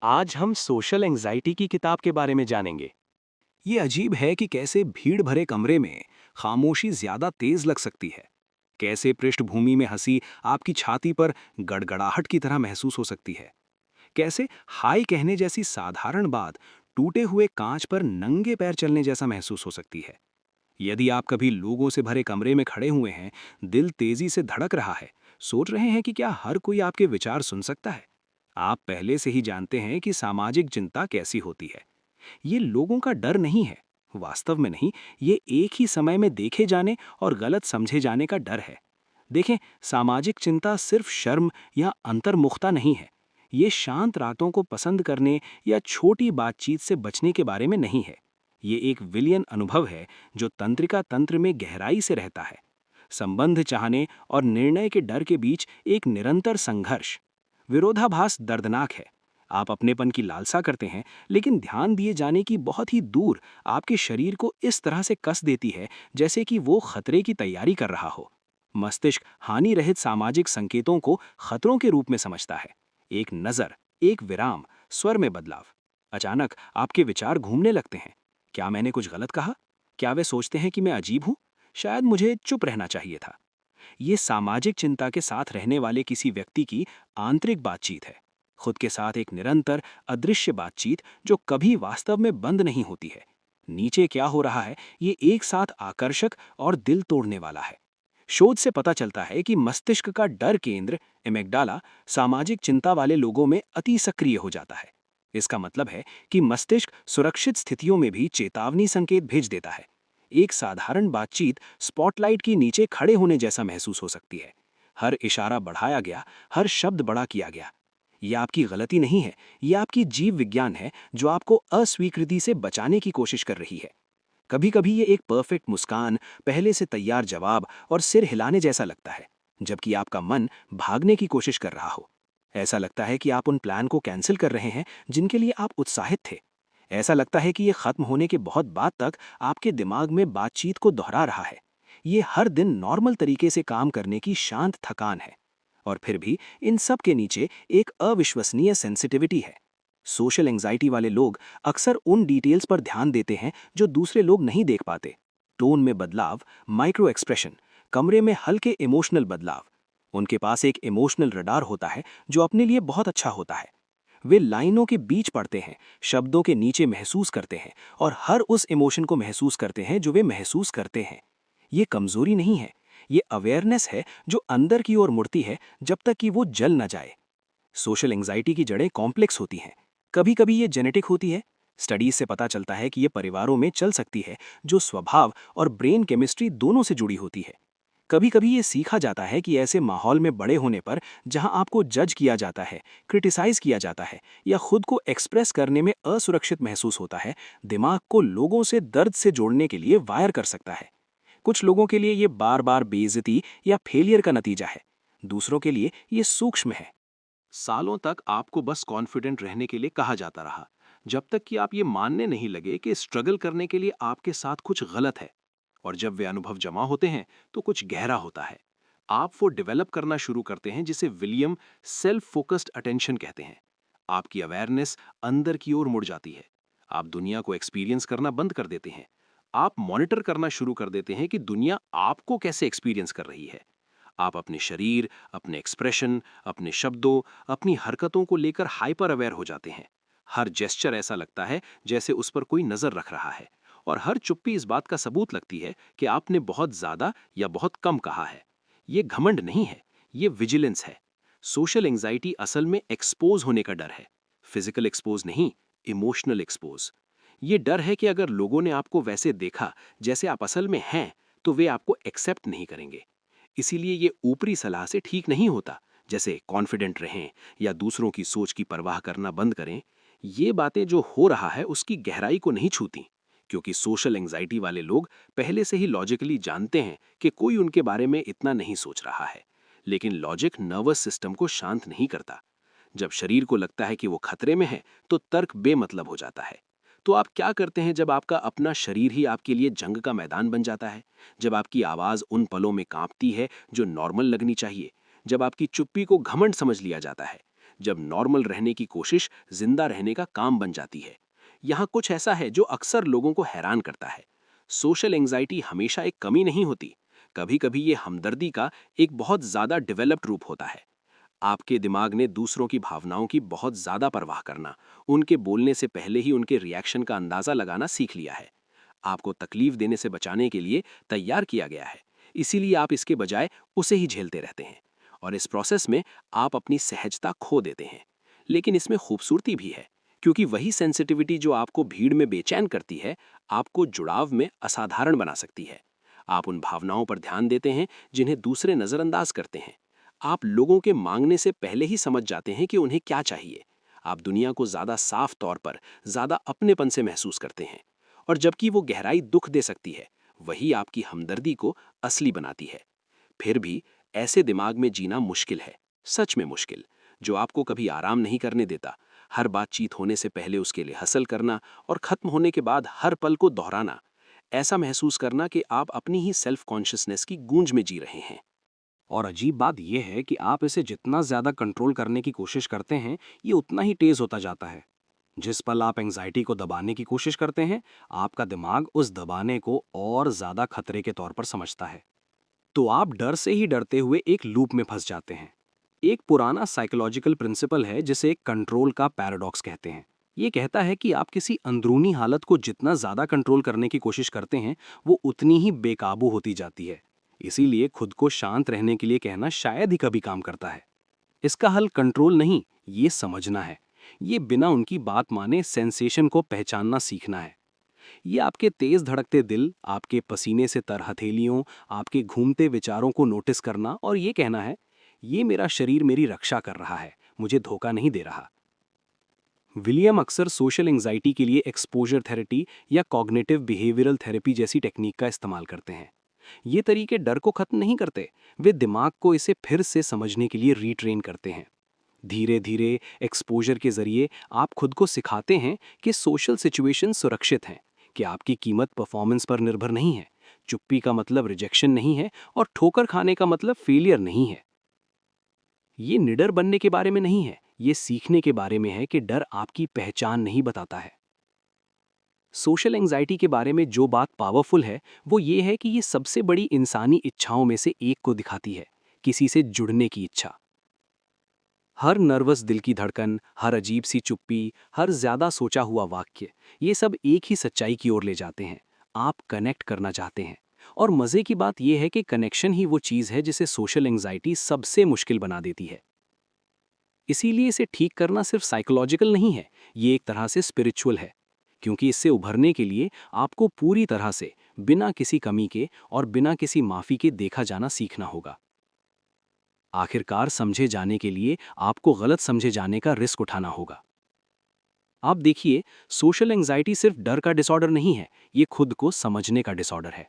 आज हम social anxiety की किताब के बारे में जानेंगे। ये अजीब है कि कैसे भीड़ भरे कमरे में खामोशी ज्यादा तेज लग सकती है। कैसे पृष्ठभूमि में हंसी आपकी छाती पर गड़गड़ाहट की तरह महसूस हो सकती है। कैसे हाय कहने जैसी साधारण बात टूटे हुए कांच पर नंगे पैर चलने जैसा महसूस हो सकती है। यदि आप कभी लोगों से भरे कमरे में खड़े हुए हैं, दिल तेजी से धड़क रहा है, सोच रहे हैं कि क्या हर कोई आपके विचार सुन सकता है, आप पहले से ही जानते हैं कि सामाजिक चिंता कैसी होती है। ये लोगों का डर नहीं है, वास्तव में नहीं, ये एक ही समय में देखे जाने और गलत समझे जाने का डर है। देखें, सामाजिक चिंता सिर्फ शर्म या अंतर्मुखता नहीं है। ये शांत रातों को पसंद करने या छोटी बातचीत से बचने के बारे में नहीं है। ये एक विलियन अनुभव है जो तंत्रिका तंत्र में गहराई से रहता है। संबंध चाहने और निर्णय के डर के बीच एक निरंतर संघर्ष। विरोधाभास दर्दनाक है। आप अपनेपन की लालसा करते हैं, लेकिन ध्यान दिए जाने की बहुत ही दूर आपके शरीर को इस तरह से कस देती है जैसे कि वो खतरे की तैयारी कर रहा हो। मस्तिष्क हानि रहित सामाजिक संकेतों को खतरों के रूप में समझता है। एक नजर, एक विराम, स्वर में बदलाव। अचानक आपके विचार घूमने लगते हैं। क्या मैंने कुछ गलत कहा? क्या वे सोचते हैं कि मैं अजीब हूं? शायद मुझे चुप रहना चाहिए था। ये सामाजिक चिंता के साथ रहने वाले किसी व्यक्ति की आंतरिक बातचीत है। खुद के साथ एक निरंतर अदृश्य बातचीत जो कभी वास्तव में बंद नहीं होती है। नीचे क्या हो रहा है, ये एक साथ आकर्षक और दिल तोड़ने वाला है। शोध से पता चलता है कि मस्तिष्क का डर केंद्र एमिग्डाला सामाजिक चिंता वाले लोगों में अति सक्रिय हो जाता है। इसका मतलब है कि मस्तिष्क सुरक्षित स्थितियों में भी चेतावनी संकेत भेज देता है। एक साधारण बातचीत स्पॉटलाइट के नीचे खड़े होने जैसा महसूस हो सकती है। हर इशारा बढ़ाया गया, हर शब्द बड़ा किया गया। यह आपकी गलती नहीं है, यह आपकी जीव विज्ञान है जो आपको अस्वीकृति से बचाने की कोशिश कर रही है। कभी कभी ये एक परफेक्ट मुस्कान, पहले से तैयार जवाब और सिर हिलाने जैसा लगता है, जबकि आपका मन भागने की कोशिश कर रहा हो। ऐसा लगता है कि आप उन प्लान को कैंसिल कर रहे हैं जिनके लिए आप उत्साहित थे। ऐसा लगता है कि ये खत्म होने के बहुत बाद तक आपके दिमाग में बातचीत को दोहरा रहा है। ये हर दिन नॉर्मल तरीके से काम करने की शांत थकान है। और फिर भी इन सब के नीचे एक अविश्वसनीय सेंसिटिविटी है। सोशल एंजाइटी वाले लोग अक्सर उन डिटेल्स पर ध्यान देते हैं जो दूसरे लोग नहीं देख पाते। टोन में बदलाव, माइक्रो एक्सप्रेशन, कमरे में हल्के इमोशनल बदलाव। उनके पास एक इमोशनल रडार होता है जो अपने लिए बहुत अच्छा होता है। वे लाइनों के बीच पढ़ते हैं, शब्दों के नीचे महसूस करते हैं और हर उस इमोशन को महसूस करते हैं जो वे महसूस करते हैं। ये कमजोरी नहीं है, ये अवेयरनेस है जो अंदर की ओर मुड़ती है जब तक कि वो जल न जाए। सोशल एंजाइटी की जड़ें कॉम्प्लेक्स होती हैं। कभी कभी ये जेनेटिक होती है। स्टडीज से पता चलता है कि ये परिवारों में चल सकती है, जो स्वभाव और ब्रेन केमिस्ट्री दोनों से जुड़ी होती है। कभी कभी ये सीखा जाता है कि ऐसे माहौल में बड़े होने पर जहां आपको जज किया जाता है, क्रिटिसाइज किया जाता है या खुद को एक्सप्रेस करने में असुरक्षित महसूस होता है, दिमाग को लोगों से दर्द से जोड़ने के लिए वायर कर सकता है। कुछ लोगों के लिए ये बार बार बेइज्जती या फेलियर का नतीजा है। दूसरों के लिए ये सूक्ष्म है। सालों तक आपको बस कॉन्फिडेंट रहने के लिए कहा जाता रहा, जब तक कि आप ये मानने नहीं लगे कि स्ट्रगल करने के लिए आपके साथ कुछ गलत है। और जब वे अनुभव जमा होते हैं तो कुछ गहरा होता है। आप वो डेवलप करना शुरू करते हैं जिसे विलियम सेल्फ फोकस्ड अटेंशन कहते हैं। आपकी अवेयरनेस अंदर की ओर मुड़ जाती है। आप दुनिया को एक्सपीरियंस करना बंद कर देते हैं। आप मॉनिटर करना शुरू कर देते हैं कि दुनिया आपको कैसे एक्सपीरियंस कर रही है। आप अपने शरीर, अपने एक्सप्रेशन, अपने शब्दों, अपनी हरकतों को लेकर हाइपर अवेयर हो जाते हैं। हर जेस्चर ऐसा लगता है जैसे उस पर कोई नजर रख रहा है। और हर चुप्पी इस बात का सबूत लगती है कि आपने बहुत ज्यादा या बहुत कम कहा है। ये घमंड नहीं है, ये विजिलेंस है। सोशल एंजाइटी असल में एक्सपोज होने का डर है। फिजिकल एक्सपोज नहीं, इमोशनल एक्सपोज। ये डर है कि अगर लोगों ने आपको वैसे देखा जैसे आप असल में हैं, तो वे आपको एक्सेप्ट नहीं करेंगे। इसीलिए ये ऊपरी सलाह से ठीक नहीं होता, जैसे कॉन्फिडेंट रहें या दूसरों की सोच की परवाह करना बंद करें। ये बातें जो हो रहा है उसकी गहराई को नहीं छूती, क्योंकि सोशल एंजाइटी वाले लोग पहले से ही लॉजिकली जानते हैं कि कोई उनके बारे में इतना नहीं सोच रहा है। लेकिन लॉजिक नर्वस सिस्टम को शांत नहीं करता। जब शरीर को लगता है कि वो खतरे में है, तो तर्क बेमतलब हो जाता है। तो आप क्या करते हैं जब आपका अपना शरीर ही आपके लिए जंग का मैदान बन जाता है? जब आपकी आवाज उन पलों में कांपती है जो नॉर्मल लगनी चाहिए, जब आपकी चुप्पी को घमंड समझ लिया जाता है, जब नॉर्मल रहने की कोशिश जिंदा रहने का काम बन जाती है। यहाँ कुछ ऐसा है जो अक्सर लोगों को हैरान करता है। सोशल एंजाइटी हमेशा एक कमी नहीं होती। कभी कभी ये हमदर्दी का एक बहुत ज्यादा डेवलप्ड रूप होता है। आपके दिमाग ने दूसरों की भावनाओं की बहुत ज्यादा परवाह करना, उनके बोलने से पहले ही उनके रिएक्शन का अंदाजा लगाना सीख लिया है। आपको तकलीफ देने से बचाने के लिए तैयार किया गया है, इसीलिए आप इसके बजाय उसे ही झेलते रहते हैं। और इस प्रोसेस में आप अपनी सहजता खो देते हैं। लेकिन इसमें खूबसूरती भी है, क्योंकि वही सेंसिटिविटी जो आपको भीड़ में बेचैन करती है, आपको जुड़ाव में असाधारण बना सकती है। आप उन भावनाओं पर ध्यान देते हैं जिन्हें दूसरे नज़रअंदाज करते हैं। आप लोगों के मांगने से पहले ही समझ जाते हैं कि उन्हें क्या चाहिए। आप दुनिया को ज़्यादा साफ तौर पर, ज़्यादा अपनेपन से महसूस करते हैं। और जबकि वो गहराई दुख दे सकती है, वही आपकी हमदर्दी को असली बनाती है। फिर भी ऐसे दिमाग में जीना मुश्किल है, सच में मुश्किल, जो आपको कभी आराम नहीं करने देता। हर बातचीत होने से पहले उसके लिए हसल करना और खत्म होने के बाद हर पल को दोहराना। ऐसा महसूस करना कि आप अपनी ही सेल्फ कॉन्शियसनेस की गूंज में जी रहे हैं। और अजीब बात यह है कि आप इसे जितना ज़्यादा कंट्रोल करने की कोशिश करते हैं, ये उतना ही तेज होता जाता है। जिस पल आप एंग्जाइटी को दबाने की कोशिश करते हैं, आपका दिमाग उस दबाने को और ज़्यादा खतरे के तौर पर समझता है। तो आप डर से ही डरते हुए एक लूप में फंस जाते हैं। एक पुराना साइकोलॉजिकल प्रिंसिपल है जिसे कंट्रोल का पैराडॉक्स कहते हैं। ये कहता है कि आप किसी अंदरूनी हालत को जितना ज़्यादा कंट्रोल करने की कोशिश करते हैं, वो उतनी ही बेकाबू होती जाती है। इसीलिए खुद को शांत रहने के लिए कहना शायद ही कभी काम करता है। इसका हल कंट्रोल नहीं, ये समझना है। ये बिना उनकी बात माने सेंसेशन को पहचानना सीखना है। ये आपके तेज धड़कते दिल, आपके पसीने से तर हथेलियों, आपके घूमते विचारों को नोटिस करना और ये कहना है, ये मेरा शरीर मेरी रक्षा कर रहा है, मुझे धोखा नहीं दे रहा। विलियम अक्सर सोशल एंजाइटी के लिए एक्सपोजर थेरेपी या कॉग्निटिव बिहेवियरल थेरेपी जैसी टेक्निक का इस्तेमाल करते हैं। ये तरीके डर को खत्म नहीं करते, वे दिमाग को इसे फिर से समझने के लिए रीट्रेन करते हैं। धीरे धीरे एक्सपोजर के जरिए आप खुद को सिखाते हैं कि सोशल सिचुएशन सुरक्षित हैं, कि आपकी कीमत परफॉर्मेंस पर निर्भर नहीं है, चुप्पी का मतलब रिजेक्शन नहीं है और ठोकर खाने का मतलब फेलियर नहीं है। ये निडर बनने के बारे में नहीं है, ये सीखने के बारे में है कि डर आपकी पहचान नहीं बताता है। सोशल एंजाइटी के बारे में जो बात पावरफुल है, वो ये है कि ये सबसे बड़ी इंसानी इच्छाओं में से एक को दिखाती है, किसी से जुड़ने की इच्छा। हर नर्वस दिल की धड़कन, हर अजीब सी चुप्पी, हर ज्यादा सोचा हुआ वाक्य, ये सब एक ही सच्चाई की ओर ले जाते हैं। आप कनेक्ट करना चाहते हैं। और मजे की बात यह है कि कनेक्शन ही वो चीज है जिसे सोशल एंजाइटी सबसे मुश्किल बना देती है। इसीलिए इसे ठीक करना सिर्फ साइकोलॉजिकल नहीं है, ये एक तरह से स्पिरिचुअल है। क्योंकि इससे उभरने के लिए आपको पूरी तरह से, बिना किसी कमी के और बिना किसी माफी के देखा जाना सीखना होगा। आखिरकार समझे जाने के लिए आपको गलत समझे जाने का रिस्क उठाना होगा। आप देखिए, सोशल एंजाइटी सिर्फ डर का डिसऑर्डर नहीं है, ये खुद को समझने का डिसऑर्डर है।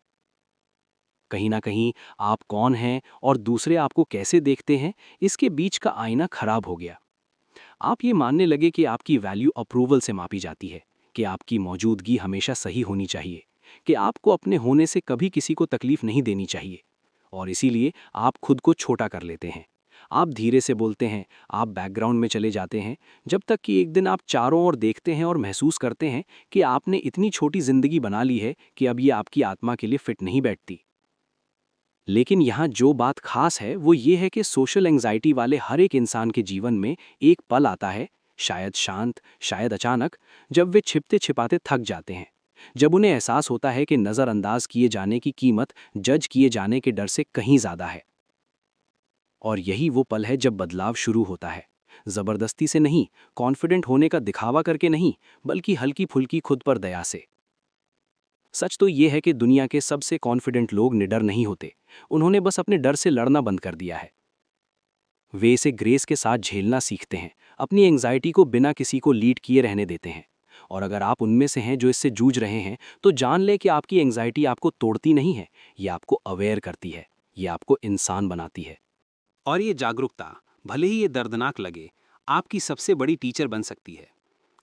कहीं ना कहीं आप कौन हैं और दूसरे आपको कैसे देखते हैं, इसके बीच का आईना खराब हो गया। आप ये मानने लगे कि आपकी वैल्यू अप्रूवल से मापी जाती है, कि आपकी मौजूदगी हमेशा सही होनी चाहिए, कि आपको अपने होने से कभी किसी को तकलीफ नहीं देनी चाहिए। और इसीलिए आप खुद को छोटा कर लेते हैं। आप धीरे से बोलते हैं, आप बैकग्राउंड में चले जाते हैं, जब तक कि एक दिन आप चारों ओर देखते हैं और महसूस करते हैं कि आपने इतनी छोटी जिंदगी बना ली है कि अब ये आपकी आत्मा के लिए फिट नहीं बैठती। लेकिन यहाँ जो बात खास है वो ये है कि सोशल एंजाइटी वाले हर एक इंसान के जीवन में एक पल आता है, शायद शांत, शायद अचानक, जब वे छिपते छिपाते थक जाते हैं। जब उन्हें एहसास होता है कि नज़रअंदाज किए जाने की कीमत जज किए जाने के डर से कहीं ज़्यादा है। और यही वो पल है जब बदलाव शुरू होता है। ज़बरदस्ती से नहीं, कॉन्फिडेंट होने का दिखावा करके नहीं, बल्कि हल्की फुल्की खुद पर दया से। सच तो ये है कि दुनिया के सबसे कॉन्फिडेंट लोग निडर नहीं होते, उन्होंने बस अपने डर से लड़ना बंद कर दिया है। वे इसे ग्रेस के साथ झेलना सीखते हैं, अपनी एंग्जाइटी को बिना किसी को लीड किए रहने देते हैं। और अगर आप उनमें से हैं जो इससे जूझ रहे हैं, तो जान लें कि आपकी एंग्जाइटी आपको तोड़ती नहीं है, ये आपको अवेयर करती है, ये आपको इंसान बनाती है। और ये जागरूकता, भले ही ये दर्दनाक लगे, आपकी सबसे बड़ी टीचर बन सकती है।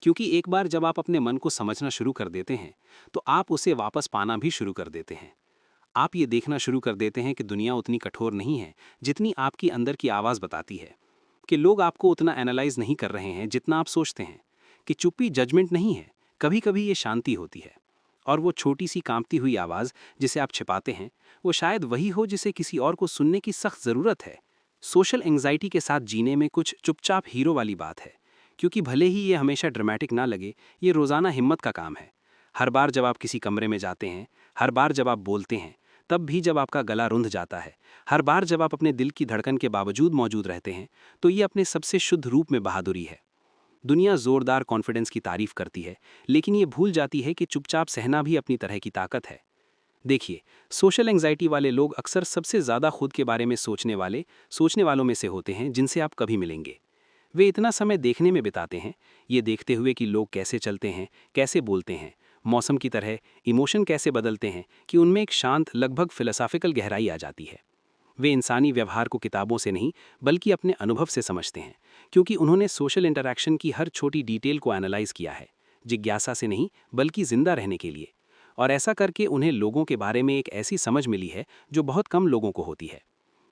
क्योंकि एक बार जब आप अपने मन को समझना शुरू कर देते हैं, तो आप उसे वापस पाना भी शुरू कर देते हैं। आप ये देखना शुरू कर देते हैं कि दुनिया उतनी कठोर नहीं है जितनी आपकी अंदर की आवाज़ बताती है। कि लोग आपको उतना एनालाइज नहीं कर रहे हैं जितना आप सोचते हैं, कि चुप्पी जजमेंट नहीं है, कभी कभी ये शांति होती है। और वो छोटी सी कांपती हुई आवाज़ जिसे आप छिपाते हैं, वो शायद वही हो जिसे किसी और को सुनने की सख्त ज़रूरत है। सोशल एंग्जाइटी के साथ जीने में कुछ चुपचाप हीरो वाली बात है, क्योंकि भले ही ये हमेशा ड्रामेटिक ना लगे, ये रोज़ाना हिम्मत का काम है। हर बार जब आप किसी कमरे में जाते हैं, हर बार जब आप बोलते हैं, तब भी जब आपका गला रुंध जाता है, हर बार जब आप अपने दिल की धड़कन के बावजूद मौजूद रहते हैं, तो ये अपने सबसे शुद्ध रूप में बहादुरी है। दुनिया जोरदार कॉन्फिडेंस की तारीफ करती है, लेकिन ये भूल जाती है कि चुपचाप सहना भी अपनी तरह की ताकत है। देखिए, सोशल एंग्जाइटी वाले लोग अक्सर सबसे ज़्यादा खुद के बारे में सोचने वालों में से होते हैं जिनसे आप कभी मिलेंगे। वे इतना समय देखने में बिताते हैं, ये देखते हुए कि लोग कैसे चलते हैं, कैसे बोलते हैं, मौसम की तरह इमोशन कैसे बदलते हैं, कि उनमें एक शांत, लगभग फिलोसॉफिकल गहराई आ जाती है। वे इंसानी व्यवहार को किताबों से नहीं, बल्कि अपने अनुभव से समझते हैं, क्योंकि उन्होंने सोशल इंटरैक्शन की हर छोटी डिटेल को एनालाइज किया है, जिज्ञासा से नहीं, बल्कि जिंदा रहने के लिए। और ऐसा करके उन्हें लोगों के बारे में एक ऐसी समझ मिली है जो बहुत कम लोगों को होती है।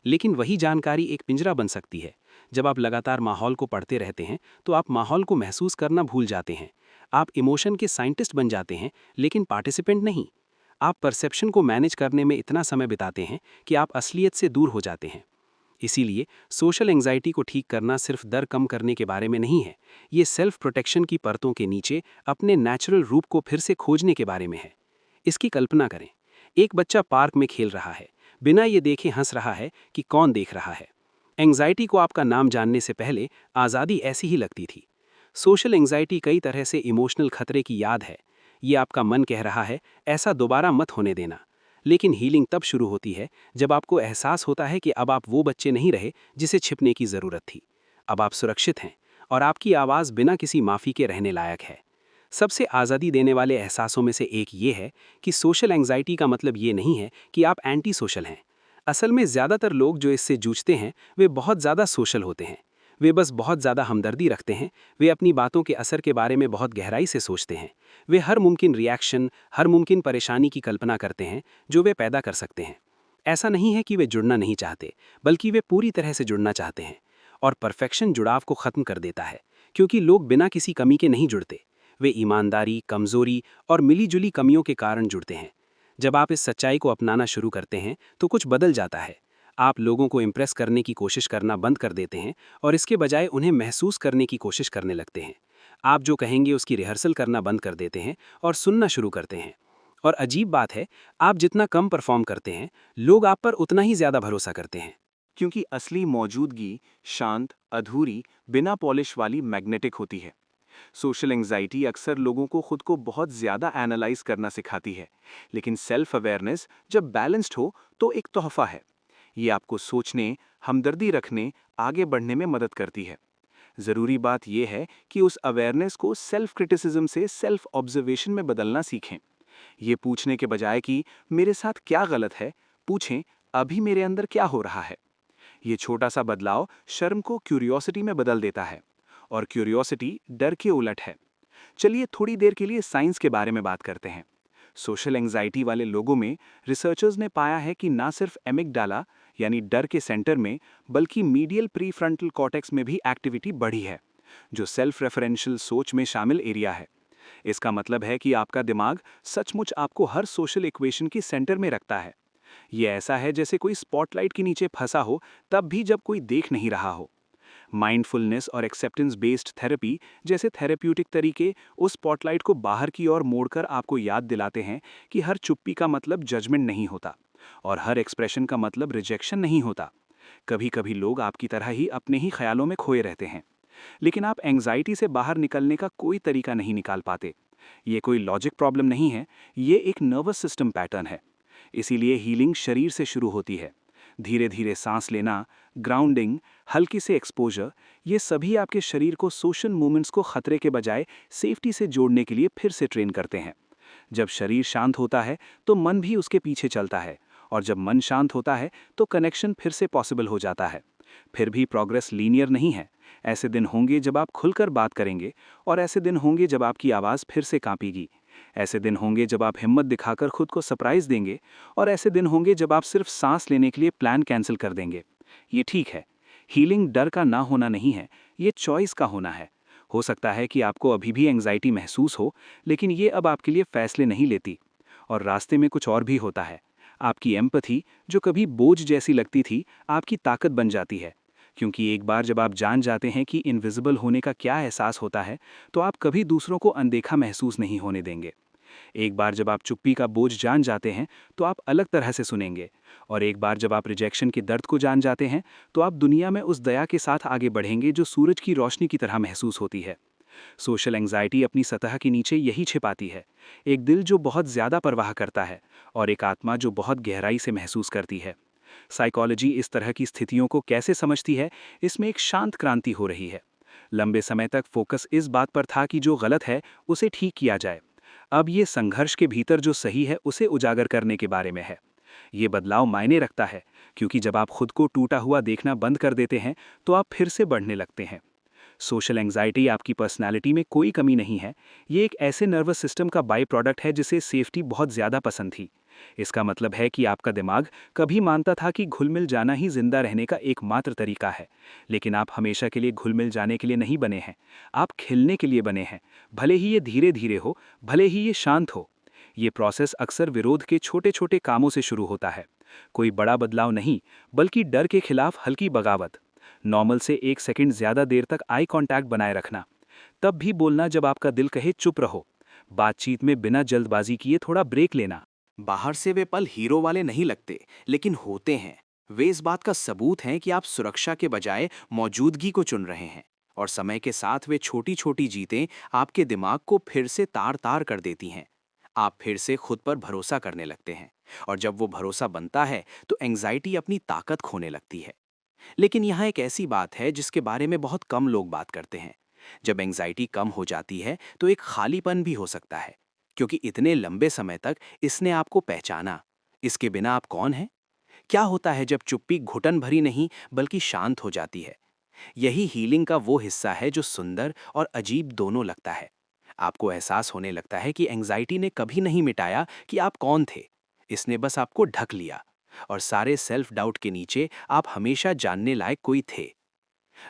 लेकिन वही जानकारी एक पिंजरा बन सकती है। जब आप लगातार माहौल को पढ़ते रहते हैं, तो आप माहौल को महसूस करना भूल जाते हैं। आप इमोशन के साइंटिस्ट बन जाते हैं, लेकिन पार्टिसिपेंट नहीं। आप परसेप्शन को मैनेज करने में इतना समय बिताते हैं कि आप असलियत से दूर हो जाते हैं। इसीलिए सोशल एंग्जाइटी को ठीक करना सिर्फ डर कम करने के बारे में नहीं है, ये सेल्फ प्रोटेक्शन की परतों के नीचे अपने नेचुरल रूप को फिर से खोजने के बारे में है। इसकी कल्पना करें, एक बच्चा पार्क में खेल रहा है, बिना ये देखे हंस रहा है कि कौन देख रहा है। एंग्जाइटी को आपका नाम जानने से पहले आज़ादी ऐसी ही लगती थी। सोशल एंग्जाइटी कई तरह से इमोशनल खतरे की याद है। ये आपका मन कह रहा है, ऐसा दोबारा मत होने देना। लेकिन हीलिंग तब शुरू होती है जब आपको एहसास होता है कि अब आप वो बच्चे नहीं रहे जिसे छिपने की ज़रूरत थी। अब आप सुरक्षित हैं और आपकी आवाज़ बिना किसी माफ़ी के रहने लायक है। सबसे आज़ादी देने वाले एहसासों में से एक ये है कि सोशल एंग्जाइटी का मतलब ये नहीं है कि आप एंटी सोशल हैं। असल में ज़्यादातर लोग जो इससे जूझते हैं, वे बहुत ज़्यादा सोशल होते हैं। वे बस बहुत ज़्यादा हमदर्दी रखते हैं। वे अपनी बातों के असर के बारे में बहुत गहराई से सोचते हैं। वे हर मुमकिन रिएक्शन, हर मुमकिन परेशानी की कल्पना करते हैं जो वे पैदा कर सकते हैं। ऐसा नहीं है कि वे जुड़ना नहीं चाहते, बल्कि वे पूरी तरह से जुड़ना चाहते हैं। और परफेक्शन जुड़ाव को ख़त्म कर देता है, क्योंकि लोग बिना किसी कमी के नहीं जुड़ते। वे ईमानदारी, कमज़ोरी और मिलीजुली कमियों के कारण जुड़ते हैं। जब आप इस सच्चाई को अपनाना शुरू करते हैं, तो कुछ बदल जाता है। आप लोगों को इम्प्रेस करने की कोशिश करना बंद कर देते हैं और इसके बजाय उन्हें महसूस करने की कोशिश करने लगते हैं। आप जो कहेंगे उसकी रिहर्सल करना बंद कर देते हैं और सुनना शुरू करते हैं। और अजीब बात है, आप जितना कम परफॉर्म करते हैं, लोग आप पर उतना ही ज़्यादा भरोसा करते हैं। क्योंकि असली मौजूदगी शांत, अधूरी, बिना पॉलिश वाली मैग्नेटिक होती है। सोशल एंग्जाइटी अक्सर लोगों को खुद को बहुत ज़्यादा एनालाइज करना सिखाती है, लेकिन सेल्फ अवेयरनेस जब बैलेंस्ड हो तो एक तोहफा है। ये आपको सोचने, हमदर्दी रखने, आगे बढ़ने में मदद करती है। ज़रूरी बात यह है कि उस अवेयरनेस को सेल्फ क्रिटिसिज्म से सेल्फ ऑब्जर्वेशन में बदलना सीखें। ये पूछने के बजाय कि मेरे साथ क्या गलत है, पूछें अभी मेरे अंदर क्या हो रहा है। ये छोटा सा बदलाव शर्म को क्यूरियोसिटी में बदल देता है, और क्यूरियोसिटी डर के उलट है। चलिए थोड़ी देर के लिए साइंस के बारे में बात करते हैं। सोशल एंग्जाइटी वाले लोगों में रिसर्चर्स ने पाया है कि ना सिर्फ एमिगडाला यानी डर के सेंटर में, बल्कि मीडियल प्रीफ्रंटल कॉर्टेक्स में भी एक्टिविटी बढ़ी है, जो सेल्फ रेफरेंशियल सोच में शामिल एरिया है। इसका मतलब है कि आपका दिमाग सचमुच आपको हर सोशल इक्वेशन के सेंटर में रखता है। ये ऐसा है जैसे कोई स्पॉटलाइट के नीचे फंसा हो, तब भी जब कोई देख नहीं रहा हो। माइंडफुलनेस और एक्सेप्टेंस बेस्ड थेरेपी जैसे थेरेप्यूटिक तरीके उस स्पॉटलाइट को बाहर की ओर मोड़कर आपको याद दिलाते हैं कि हर चुप्पी का मतलब जजमेंट नहीं होता, और हर एक्सप्रेशन का मतलब रिजेक्शन नहीं होता। कभी कभी लोग आपकी तरह ही अपने ही ख्यालों में खोए रहते हैं, लेकिन आप एंग्जाइटी से बाहर निकलने का कोई तरीका नहीं निकाल पाते। ये कोई लॉजिक प्रॉब्लम नहीं है, ये एक नर्वस सिस्टम पैटर्न है। इसीलिए हीलिंग शरीर से शुरू होती है। धीरे धीरे सांस लेना, ग्राउंडिंग, हल्की से एक्सपोजर, ये सभी आपके शरीर को सोशल मूवमेंट्स को खतरे के बजाय सेफ्टी से जोड़ने के लिए फिर से ट्रेन करते हैं। जब शरीर शांत होता है तो मन भी उसके पीछे चलता है, और जब मन शांत होता है तो कनेक्शन फिर से पॉसिबल हो जाता है। फिर भी प्रोग्रेस लीनियर नहीं है। ऐसे दिन होंगे जब आप खुलकर बात करेंगे, और ऐसे दिन होंगे जब आपकी आवाज़ फिर से कांपेगी। ऐसे दिन होंगे जब आप हिम्मत दिखाकर खुद को सरप्राइज देंगे, और ऐसे दिन होंगे जब आप सिर्फ सांस लेने के लिए प्लान कैंसिल कर देंगे। ये ठीक है, हीलिंग डर का ना होना नहीं है, ये चॉइस का होना है। हो सकता है कि आपको अभी भी एंग्जाइटी महसूस हो, लेकिन ये अब आपके लिए फैसले नहीं लेती। और रास्ते में कुछ और भी होता है। आपकी एम्पैथी, जो कभी बोझ जैसी लगती थी, आपकी ताकत बन जाती है। क्योंकि एक बार जब आप जान जाते हैं कि इनविजिबल होने का क्या एहसास होता है, तो आप कभी दूसरों को अनदेखा महसूस नहीं होने देंगे। एक बार जब आप चुप्पी का बोझ जान जाते हैं, तो आप अलग तरह से सुनेंगे। और एक बार जब आप रिजेक्शन के दर्द को जान जाते हैं, तो आप दुनिया में उस दया के साथ आगे बढ़ेंगे जो सूरज की रोशनी की तरह महसूस होती है। सोशल एंग्जाइटी अपनी सतह के नीचे यही छिपाती है। एक दिल जो बहुत ज़्यादा परवाह करता है और एक आत्मा जो बहुत गहराई से महसूस करती है। साइकोलॉजी इस तरह की स्थितियों को कैसे समझती है, इसमें एक शांत क्रांति हो रही है। लंबे समय तक फोकस इस बात पर था कि जो गलत है उसे ठीक किया जाए। अब ये संघर्ष के भीतर जो सही है उसे उजागर करने के बारे में है। ये बदलाव मायने रखता है, क्योंकि जब आप खुद को टूटा हुआ देखना बंद कर देते हैं, तो आप फिर से बढ़ने लगते हैं। सोशल एंग्जाइटी आपकी पर्सनैलिटी में कोई कमी नहीं है। ये एक ऐसे नर्वस सिस्टम का बाई प्रोडक्ट है जिसे सेफ्टी बहुत ज़्यादा पसंद थी। इसका मतलब है कि आपका दिमाग कभी मानता था कि घुल मिल जाना ही जिंदा रहने का एकमात्र तरीका है। लेकिन आप हमेशा के लिए घुल मिल जाने के लिए नहीं बने हैं। आप खिलने के लिए बने हैं, भले ही ये धीरे धीरे हो, भले ही ये शांत हो। ये प्रोसेस अक्सर विरोध के छोटे छोटे कामों से शुरू होता है। कोई बड़ा बदलाव नहीं, बल्कि डर के खिलाफ हल्की बगावत। नॉर्मल से 1 सेकंड ज़्यादा देर तक आई कांटेक्ट बनाए रखना। तब भी बोलना जब आपका दिल कहे चुप रहो। बातचीत में बिना जल्दबाजी किए थोड़ा ब्रेक लेना। बाहर से वे पल हीरो वाले नहीं लगते, लेकिन होते हैं। वे इस बात का सबूत हैं कि आप सुरक्षा के बजाय मौजूदगी को चुन रहे हैं। और समय के साथ वे छोटी छोटी जीतें आपके दिमाग को फिर से तार तार कर देती हैं। आप फिर से खुद पर भरोसा करने लगते हैं। और जब वो भरोसा बनता है तो एंग्जाइटी अपनी ताकत खोने लगती है। लेकिन यहाँ एक ऐसी बात है जिसके बारे में बहुत कम लोग बात करते हैं। जब एंग्जाइटी कम हो जाती है तो एक खालीपन भी हो सकता है, क्योंकि इतने लंबे समय तक इसने आपको पहचाना। इसके बिना आप कौन हैं? क्या होता है जब चुप्पी घुटन भरी नहीं बल्कि शांत हो जाती है? यही हीलिंग का वो हिस्सा है जो सुंदर और अजीब दोनों लगता है। आपको एहसास होने लगता है कि एंग्जाइटी ने कभी नहीं मिटाया कि आप कौन थे। इसने बस आपको ढक लिया। और सारे सेल्फ डाउट के नीचे आप हमेशा जानने लायक कोई थे।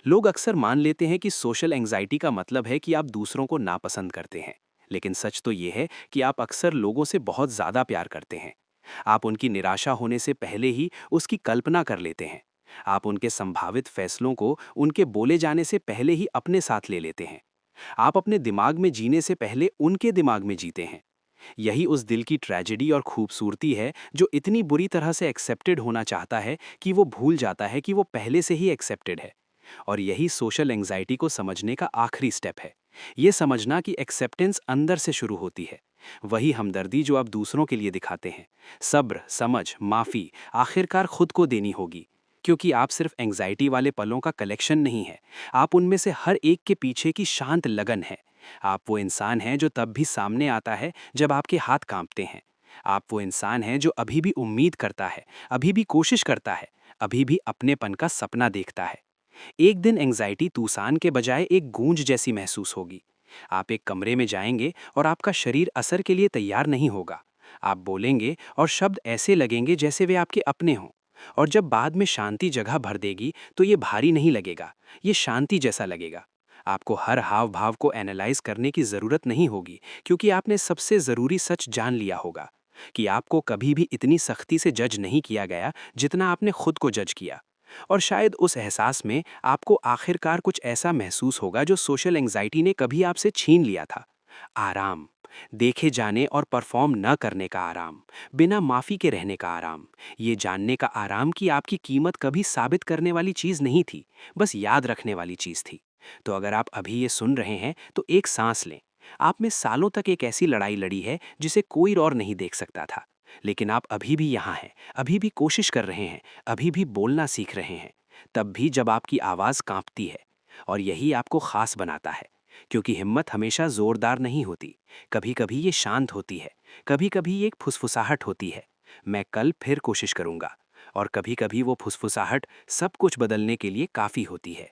लोग अक्सर मान लेते हैं कि सोशल एंग्जाइटी का मतलब है कि आप दूसरों को नापसंद करते हैं। लेकिन सच तो ये है कि आप अक्सर लोगों से बहुत ज़्यादा प्यार करते हैं। आप उनकी निराशा होने से पहले ही उसकी कल्पना कर लेते हैं। आप उनके संभावित फैसलों को उनके बोले जाने से पहले ही अपने साथ ले लेते हैं। आप अपने दिमाग में जीने से पहले उनके दिमाग में जीते हैं। यही उस दिल की ट्रेजेडी और खूबसूरती है जो इतनी बुरी तरह से एक्सेप्टेड होना चाहता है कि वो भूल जाता है कि वो पहले से ही एक्सेप्टेड है। और यही सोशल एंग्जाइटी को समझने का आखिरी स्टेप है। ये समझना कि एक्सेप्टेंस अंदर से शुरू होती है। वही हमदर्दी जो आप दूसरों के लिए दिखाते हैं, सब्र, समझ, माफ़ी आखिरकार खुद को देनी होगी। क्योंकि आप सिर्फ एंग्जाइटी वाले पलों का कलेक्शन नहीं है, आप उनमें से हर एक के पीछे की शांत लगन है। आप वो इंसान हैं जो तब भी सामने आता है जब आपके हाथ कांपते हैं। आप वो इंसान हैं जो अभी भी उम्मीद करता है, अभी भी कोशिश करता है, अभी भी अपनेपन का सपना देखता है। एक दिन एंग्जाइटी तूफान के बजाय एक गूंज जैसी महसूस होगी। आप एक कमरे में जाएंगे और आपका शरीर असर के लिए तैयार नहीं होगा। आप बोलेंगे और शब्द ऐसे लगेंगे जैसे वे आपके अपने हों। और जब बाद में शांति जगह भर देगी तो ये भारी नहीं लगेगा, ये शांति जैसा लगेगा। आपको हर हाव भाव को एनालाइज करने की ज़रूरत नहीं होगी, क्योंकि आपने सबसे ज़रूरी सच जान लिया होगा कि आपको कभी भी इतनी सख्ती से जज नहीं किया गया जितना आपने खुद को जज किया। और शायद उस एहसास में आपको आखिरकार कुछ ऐसा महसूस होगा जो सोशल एंग्जाइटी ने कभी आपसे छीन लिया था। आराम, देखे जाने और परफॉर्म न करने का आराम, बिना माफ़ी के रहने का आराम, ये जानने का आराम कि आपकी कीमत कभी साबित करने वाली चीज़ नहीं थी, बस याद रखने वाली चीज़ थी। तो अगर आप अभी ये सुन रहे हैं तो एक सांस लें। आप में सालों तक एक ऐसी लड़ाई लड़ी है जिसे कोई और नहीं देख सकता था। लेकिन आप अभी भी यहाँ हैं, अभी भी कोशिश कर रहे हैं, अभी भी बोलना सीख रहे हैं, तब भी जब आपकी आवाज़ कांपती है। और यही आपको खास बनाता है, क्योंकि हिम्मत हमेशा जोरदार नहीं होती। कभी कभी ये शांत होती है, कभी कभी ये एक फुसफुसाहट होती है, मैं कल फिर कोशिश करूँगा। और कभी कभी वो फुसफुसाहट सब कुछ बदलने के लिए काफ़ी होती है।